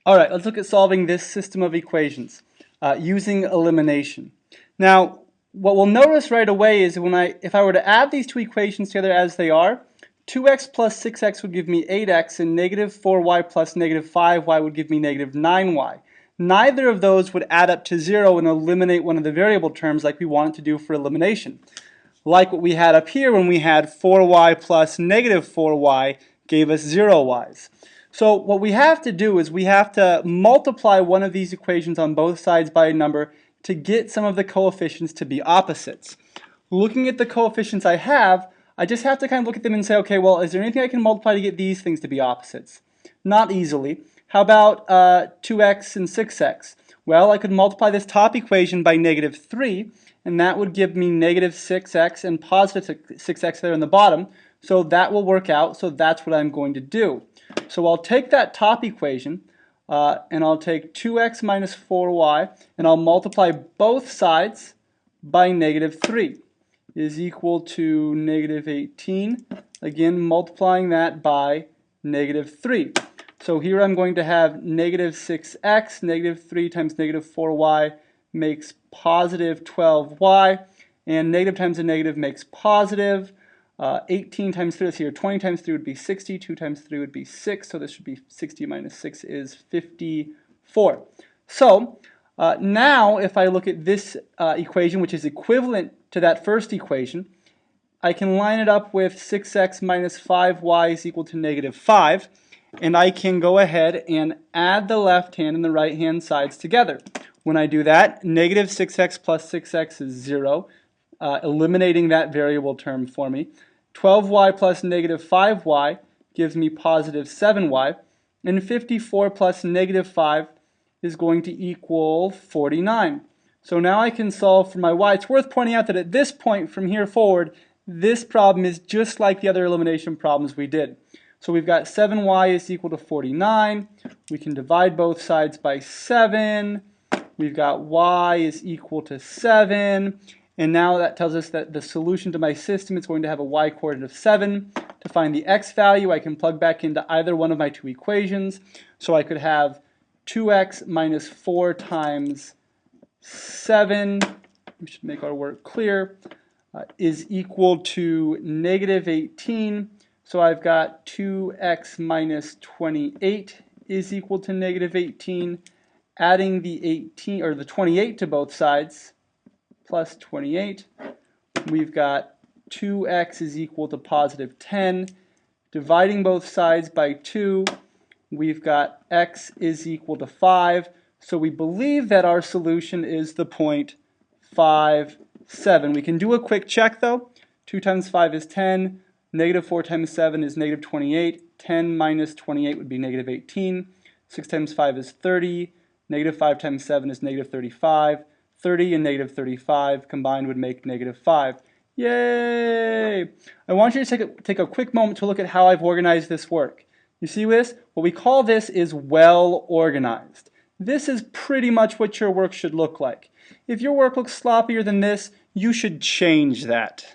Alright, let's look at solving this system of equations using elimination. Now, what we'll notice right away is if I were to add these two equations together as they are, 2x plus 6x would give me 8x, and negative 4y plus negative 5y would give me negative 9y. Neither of those would add up to 0 and eliminate one of the variable terms like we want it to do for elimination. Like what we had up here when we had 4y plus negative 4y gave us 0y's. So what we have to do is we have to multiply one of these equations on both sides by a number to get some of the coefficients to be opposites. Looking at the coefficients I have, I just have to kind of look at them and say, okay, well, is there anything I can multiply to get these things to be opposites? Not easily. How about 2x and 6x? Well, I could multiply this top equation by negative 3, and that would give me negative 6x and positive 6x there in the bottom. So that will work out, so that's what I'm going to do. So I'll take that top equation, and I'll take 2x minus 4y, and I'll multiply both sides by negative 3 is equal to negative 18. Again, multiplying that by negative 3. So here I'm going to have negative 6x, negative 3 times negative 4y makes positive 12y, and negative times a negative makes positive. 18 times 3, let's see here, 20 times 3 would be 60, 2 times 3 would be 6, so this should be 60 minus 6 is 54. So now if I look at this equation, which is equivalent to that first equation, I can line it up with 6x minus 5y is equal to negative 5, and I can go ahead and add the left hand and the right hand sides together. When I do that, negative 6x plus 6x is 0, eliminating that variable term for me. 12y plus negative 5y gives me positive 7y, and 54 plus negative 5 is going to equal 49. So now I can solve for my y. It's worth pointing out that at this point from here forward, this problem is just like the other elimination problems we did. So we've got 7y is equal to 49. We can divide both sides by 7. We've got y is equal to 7. And now that tells us that the solution to my system is going to have a y coordinate of 7. To find the x value, I can plug back into either one of my two equations. So I could have 2x minus 4 times 7, we should make our work clear, is equal to negative 18. So I've got 2x minus 28 is equal to negative 18. Adding the 18 or the 28 to both sides, plus 28, we've got 2x is equal to positive 10. Dividing both sides by 2, we've got x is equal to 5. So we believe that our solution is the point 5, 7. We can do a quick check though. 2 times 5 is 10. Negative 4 times 7 is negative 28. 10 minus 28 would be negative 18. 6 times 5 is 30. Negative 5 times 7 is negative 35. 30 and negative 35 combined would make negative 5. Yay! I want you to take a quick moment to look at how I've organized this work. You see this? What we call this is well organized. This is pretty much what your work should look like. If your work looks sloppier than this, you should change that.